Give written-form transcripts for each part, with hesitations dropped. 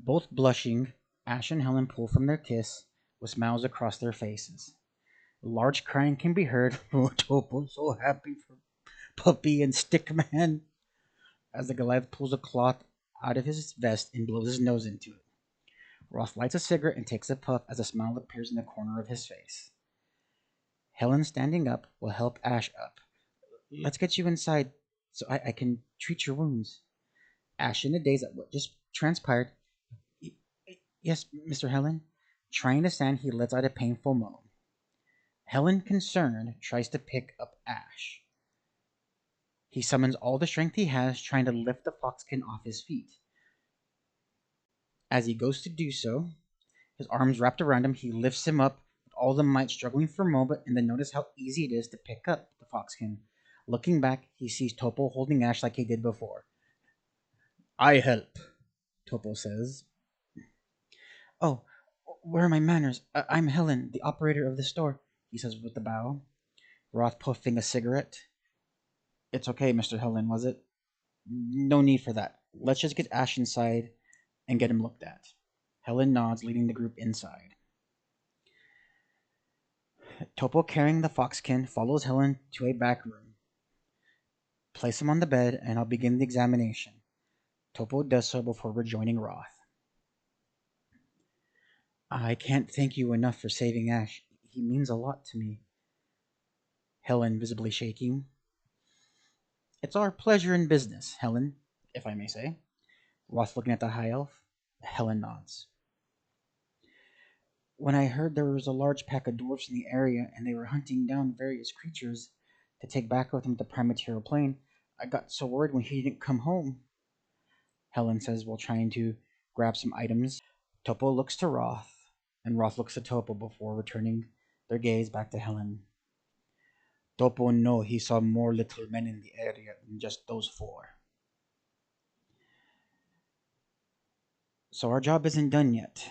Both blushing, Ash and Helen pull from their kiss with smiles across their faces. Large crying can be heard. Oh, Topo's so happy for Puppy and Stickman as the Goliath pulls a cloth out of his vest and blows his nose into it. Roth lights a cigarette and takes a puff as a smile appears in the corner of his face. Helen, standing up, will help Ash up. Let's get you inside so I can treat your wounds. Ash, in a daze at what just transpired. Yes, Mr. Helen. Trying to stand, he lets out a painful moan. Helen, concerned, tries to pick up Ash. He summons all the strength he has, trying to lift the foxkin off his feet. As he goes to do so, his arms wrapped around him, he lifts him up with all the might, struggling for a moment, and then notice how easy it is to pick up the foxkin. Looking back, he sees Topo holding Ash like he did before. I help, Topo says. Oh, where are my manners? I'm Helen, the operator of the store, he says with a bow. Roth puffing a cigarette. It's okay, Mr. Helen, was it? No need for that. Let's just get Ash inside and get him looked at. Helen nods, leading the group inside. Topo, carrying the foxkin, follows Helen to a back room. Place him on the bed, and I'll begin the examination. Topo does so before rejoining Roth. I can't thank you enough for saving Ash. He means a lot to me. Helen, visibly shaking. It's our pleasure in business, Helen, if I may say. Roth, looking at the high elf. Helen nods. When I heard there was a large pack of dwarfs in the area and they were hunting down various creatures to take back with them to the prime material plane, I got so worried when he didn't come home, Helen says while trying to grab some items. Topo looks to Roth, and Roth looks to Topo before returning their gaze back to Helen. Topo know he saw more little men in the area than just those four. So our job isn't done yet.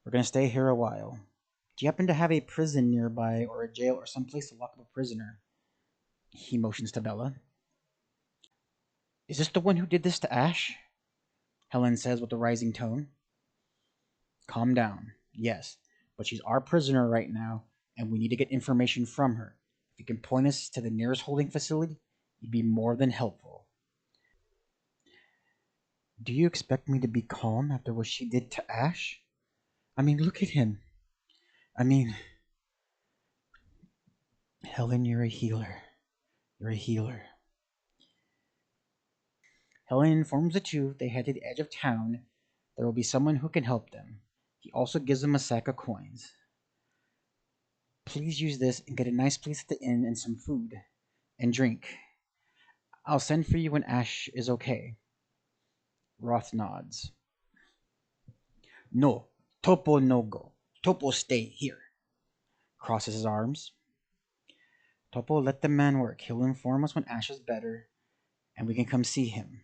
We're going to stay here a while. Do you happen to have a prison nearby, or a jail, or some place to lock up a prisoner? He motions to Bella. Is this the one who did this to Ash? Helen says with a rising tone. Calm down. Yes, but she's our prisoner right now, and we need to get information from her. If you can point us to the nearest holding facility, you'd be more than helpful. Do you expect me to be calm after what she did to Ash? I mean, look at him. I mean, Helen, you're a healer. You're a healer. Helen informs the two they head to the edge of town. There will be someone who can help them. He also gives them a sack of coins. Please use this and get a nice place at the inn and some food and drink. I'll send for you when Ash is okay. Roth nods. No, Topo no go. Topo stay here. Crosses his arms. Topo, let the man work. He'll inform us when Ash is better, and we can come see him.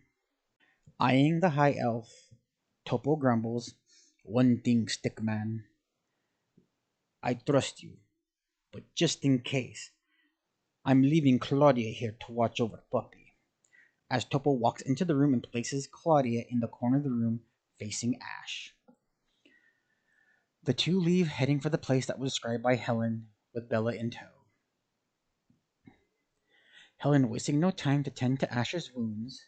Eyeing the high elf, Topo grumbles, one thing, Stickman. I trust you, but just in case, I'm leaving Claudia here to watch over Puppy. As Topo walks into the room and places Claudia in the corner of the room facing Ash. The two leave, heading for the place that was described by Helen, with Bella in tow. Helen, wasting no time to tend to Ash's wounds.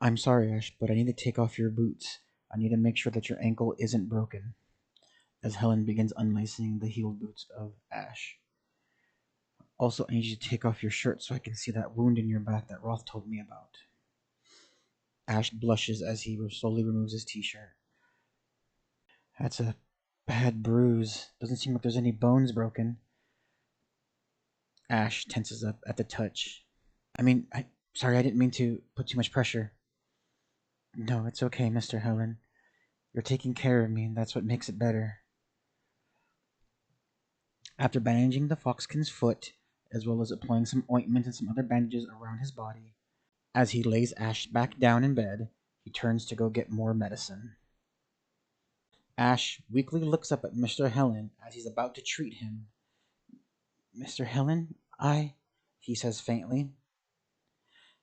I'm sorry, Ash, but I need to take off your boots. I need to make sure that your ankle isn't broken. As Helen begins unlacing the heeled boots of Ash. Also, I need you to take off your shirt so I can see that wound in your back that Roth told me about. Ash blushes as he slowly removes his t-shirt. That's a bad bruise. Doesn't seem like there's any bones broken. Ash tenses up at the touch. Sorry, I didn't mean to put too much pressure. No, it's okay, Mr. Helen. You're taking care of me, and that's what makes it better. After bandaging the foxkin's foot, as well as applying some ointment and some other bandages around his body, as he lays Ash back down in bed, he turns to go get more medicine. Ash weakly looks up at Mr. Helen as he's about to treat him. Mr. Helen, he says faintly.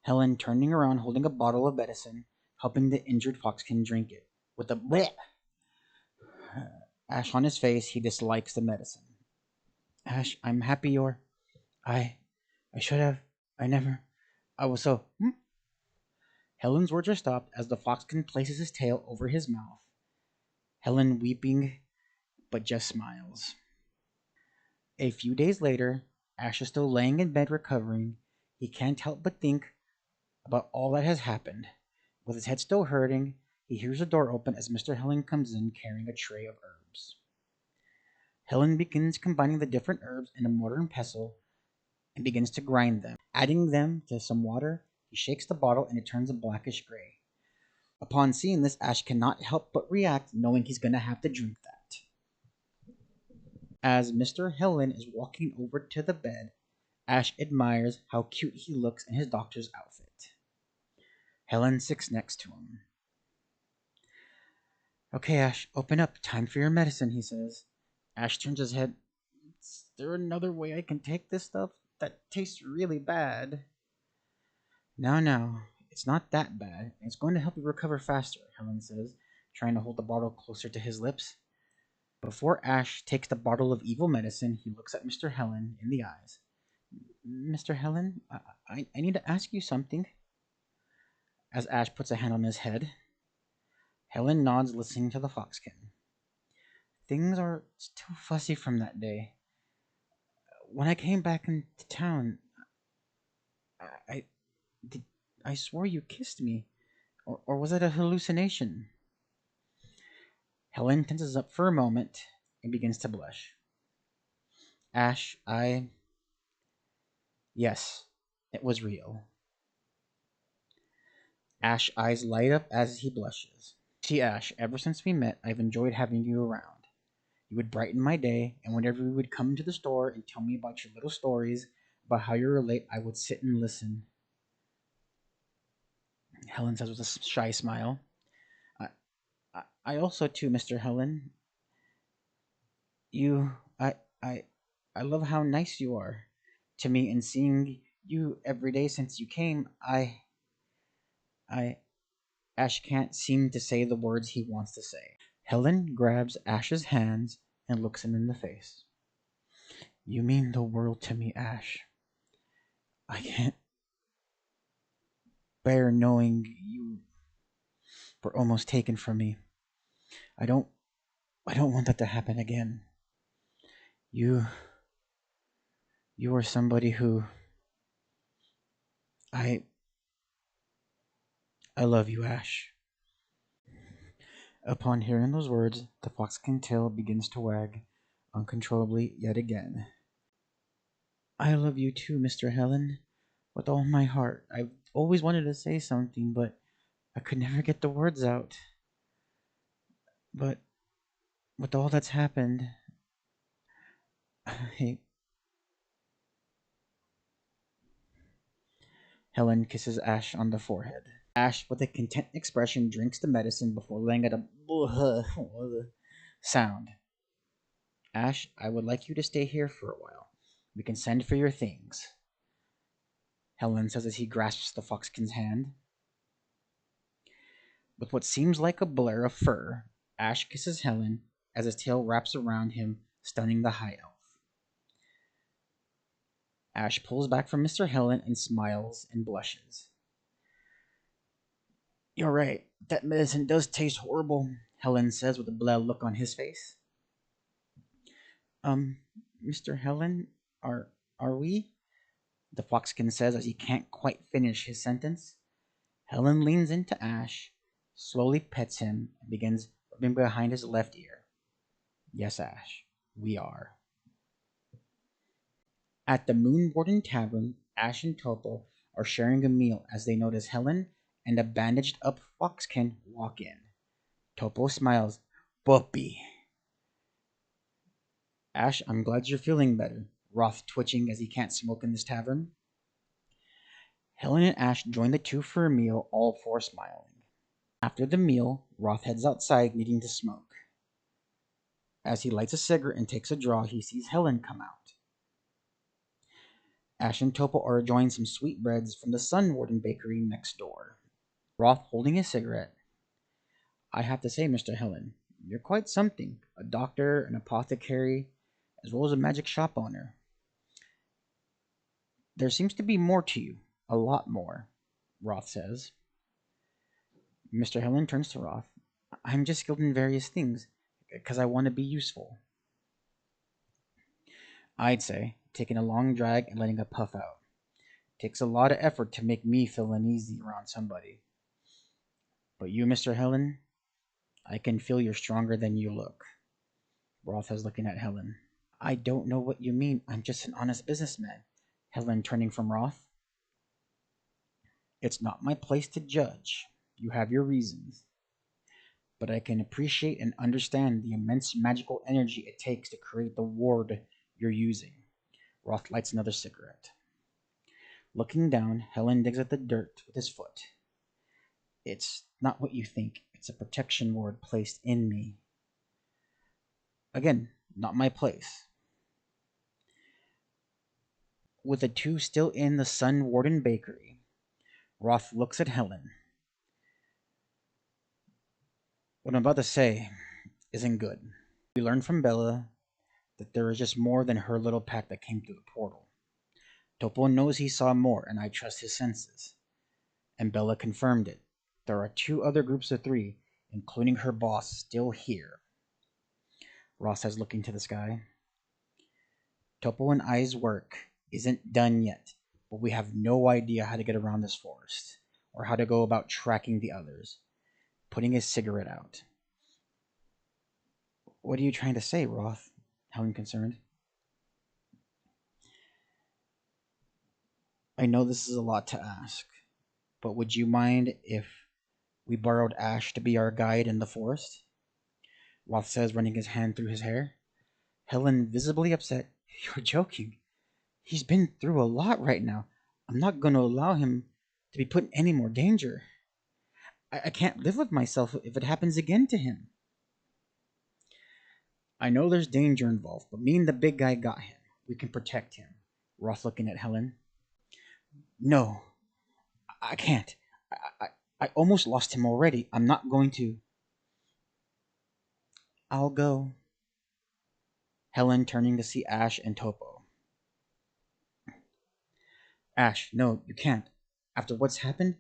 Helen, turning around, holding a bottle of medicine, helping the injured foxkin drink it. With a bleh ash on his face, he dislikes the medicine. Ash, I'm happy you're. I. I should have. I never. I was so. Helen's words are stopped as the foxkin places his tail over his mouth. Helen weeping, but just smiles. A few days later, Ash is still laying in bed recovering. He can't help but think about all that has happened. With his head still hurting, he hears the door open as Mr. Helen comes in carrying a tray of herbs. Helen begins combining the different herbs in a mortar and pestle and begins to grind them. Adding them to some water, he shakes the bottle and it turns a blackish gray. Upon seeing this, Ash cannot help but react, knowing he's gonna have to drink that. As Mr. Helen is walking over to the bed, Ash admires how cute he looks in his doctor's outfit. Helen sits next to him. Okay, Ash, open up. Time for your medicine, he says. Ash turns his head. Is there another way I can take this stuff? That tastes really bad. No, it's not that bad. It's going to help you recover faster, Helen says, trying to hold the bottle closer to his lips. Before Ash takes the bottle of evil medicine, he looks at Mr. Helen in the eyes. Mr. Helen, I need to ask you something. As Ash puts a hand on his head, Helen nods, listening to the foxkin. Things are still fussy from that day. When I came back into town, I did. I swore you kissed me, or was it a hallucination? Helen tenses up for a moment and begins to blush. Ash, yes, it was real. Ash's eyes light up as he blushes. See, Ash, ever since we met, I've enjoyed having you around. You would brighten my day, and whenever you would come to the store and tell me about your little stories, about how you relate, I would sit and listen. Helen says with a shy smile. I, I also, too, Mr. Helen. You, I, I love how nice you are to me, and seeing you every day since you came, I, Ash can't seem to say the words he wants to say. Helen grabs Ash's hands and looks him in the face. You mean the world to me, Ash. I can't bear knowing you were almost taken from me. I don't want that to happen again. You are somebody who I love you, Ash. Upon hearing those words, the foxkin tail begins to wag uncontrollably yet again. I love you too, Mr. Helen, with all my heart. I've always wanted to say something, but I could never get the words out. But with all that's happened, I... Helen kisses Ash on the forehead. Ash, with a content expression, drinks the medicine before laying at a sound. Ash, I would like you to stay here for a while. We can send for your things, Helen says as he grasps the foxkin's hand. With what seems like a blur of fur, Ash kisses Helen as his tail wraps around him, stunning the high elf. Ash pulls back from Mr. Helen and smiles and blushes. You're right, that medicine does taste horrible, Helen says with a bleh look on his face. Mr. Helen, are we? The foxkin says as he can't quite finish his sentence. Helen leans into Ash, slowly pets him, and begins rubbing behind his left ear. Yes, Ash, we are. At the Moonwarden Tavern, Ash and Topo are sharing a meal as they notice Helen and a bandaged up foxkin walk in. Topo smiles. Puppy. Ash, I'm glad you're feeling better, Roth twitching as he can't smoke in this tavern. Helen and Ash join the two for a meal, all four smiling. After the meal, Roth heads outside needing to smoke. As he lights a cigarette and takes a draw, he sees Helen come out. Ash and Topo are enjoying some sweetbreads from the Sunwarden bakery next door. Roth holding his cigarette. I have to say, Mr. Helen, you're quite something. A doctor, an apothecary, as well as a magic shop owner. There seems to be more to you. A lot more, Roth says. Mr. Helen turns to Roth. I'm just skilled in various things, because I want to be useful. I'd say, taking a long drag and letting a puff out. Takes a lot of effort to make me feel uneasy around somebody. But you, Mr. Helen, I can feel you're stronger than you look. Roth is looking at Helen. I don't know what you mean. I'm just an honest businessman. Helen turning from Roth. It's not my place to judge. You have your reasons. But I can appreciate and understand the immense magical energy it takes to create the ward you're using. Roth lights another cigarette. Looking down, Helen digs at the dirt with his foot. It's not what you think. It's a protection ward placed in me. Again, not my place. With the two still in the Sun Warden Bakery, Roth looks at Helen. What I'm about to say isn't good. We learned from Bella that there is just more than her little pack that came through the portal. Topo knows he saw more, and I trust his senses. And Bella confirmed it. There are two other groups of three, including her boss, still here. Roth says, looking to the sky. Topo and I's work isn't done yet, but we have no idea how to get around this forest, or how to go about tracking the others. Putting his cigarette out. What are you trying to say, Roth? Helen concerned. I know this is a lot to ask, but would you mind if we borrowed Ash to be our guide in the forest? Roth says, running his hand through his hair. Helen, visibly upset. You're joking. He's been through a lot right now. I'm not going to allow him to be put in any more danger. I can't live with myself if it happens again to him. I know there's danger involved, but me and the big guy got him. We can protect him. Roth looking at Helen. No, I can't. I almost lost him already. I'm not going to. I'll go. Helen turning to see Ash and Topo. Ash, no, you can't. After what's happened,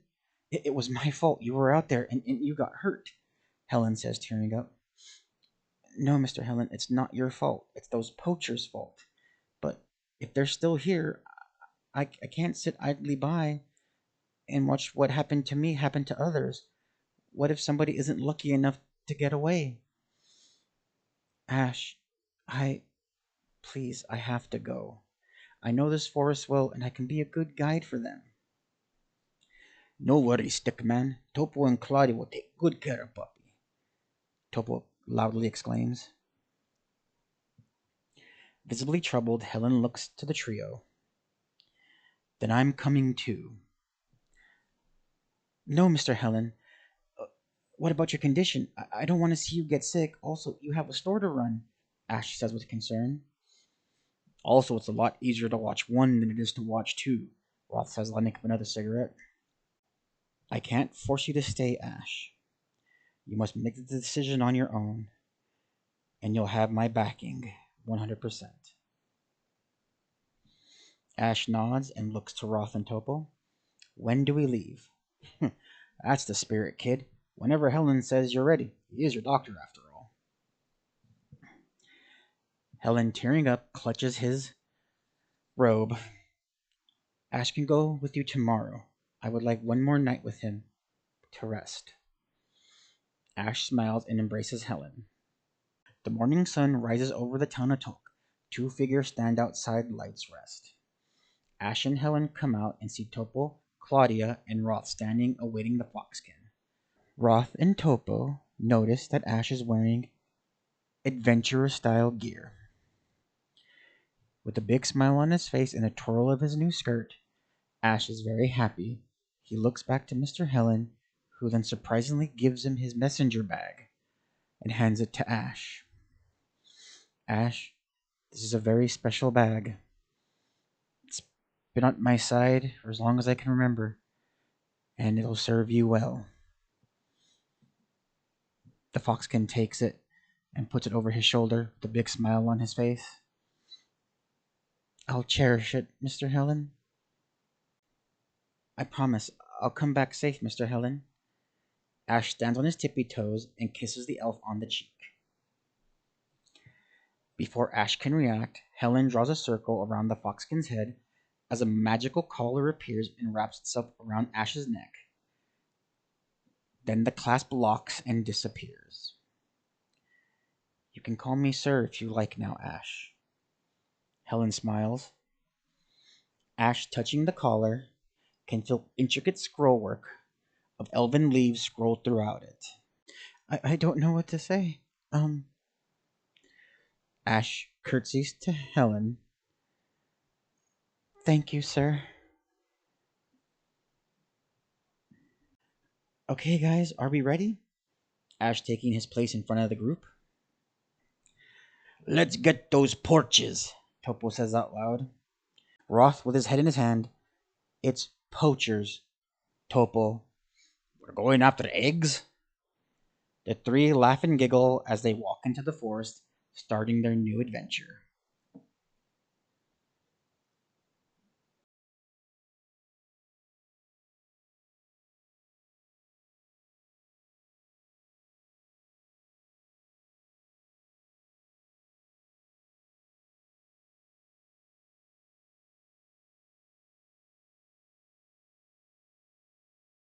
it was my fault. You were out there and you got hurt. Helen says, tearing up. No, Mr. Helen, it's not your fault. It's those poachers' fault. But if they're still here, I can't sit idly by and watch what happened to me happen to others. What if somebody isn't lucky enough to get away? Ash, please, I have to go. I know this forest well, and I can be a good guide for them. No worries, Stickman. Topo and Claudia will take good care of Puppy. Topo loudly exclaims. Visibly troubled, Helen looks to the trio. Then I'm coming too. No, Mr. Helen. What about your condition? I don't want to see you get sick. Also, you have a store to run, Ash says with concern. Also, it's a lot easier to watch one than it is to watch two, Roth says, lighting up another cigarette. I can't force you to stay, Ash. You must make the decision on your own, and you'll have my backing 100%. Ash nods and looks to Roth and Topo. When do we leave? That's the spirit, kid. Whenever Helen says you're ready. He is your doctor, after all. Helen, tearing up, clutches his robe. Ash can go with you tomorrow. I would like one more night with him to rest. Ash smiles and embraces Helen. The morning sun rises over the town of Tok. Two figures stand outside Light's Rest. Ash and Helen come out and see Topo, Claudia, and Roth standing awaiting the foxkin. Roth and Topo notice that Ash is wearing adventurer-style gear. With a big smile on his face and a twirl of his new skirt, Ash is very happy. He looks back to Mr. Helen, who then surprisingly gives him his messenger bag and hands it to Ash. Ash, this is a very special bag. It's been on my side for as long as I can remember. and it'll serve you well. The foxkin takes it and puts it over his shoulder with a big smile on his face. I'll cherish it, Mr. Helen. I promise I'll come back safe, Mr. Helen. Ash stands on his tippy toes and kisses the elf on the cheek. Before Ash can react, Helen draws a circle around the foxkin's head as a magical collar appears and wraps itself around Ash's neck. Then the clasp locks and disappears. You can call me sir if you like now, Ash. Helen smiles. Ash, touching the collar, can feel intricate scrollwork of elven leaves scrolled throughout it. I don't know what to say. Ash curtsies to Helen. Thank you, sir. Okay, guys, are we ready? Ash taking his place in front of the group. Let's get those porches, Topo says out loud. Roth, with his head in his hand, it's poachers, Topo. We're going after eggs? The three laugh and giggle as they walk into the forest, starting their new adventure.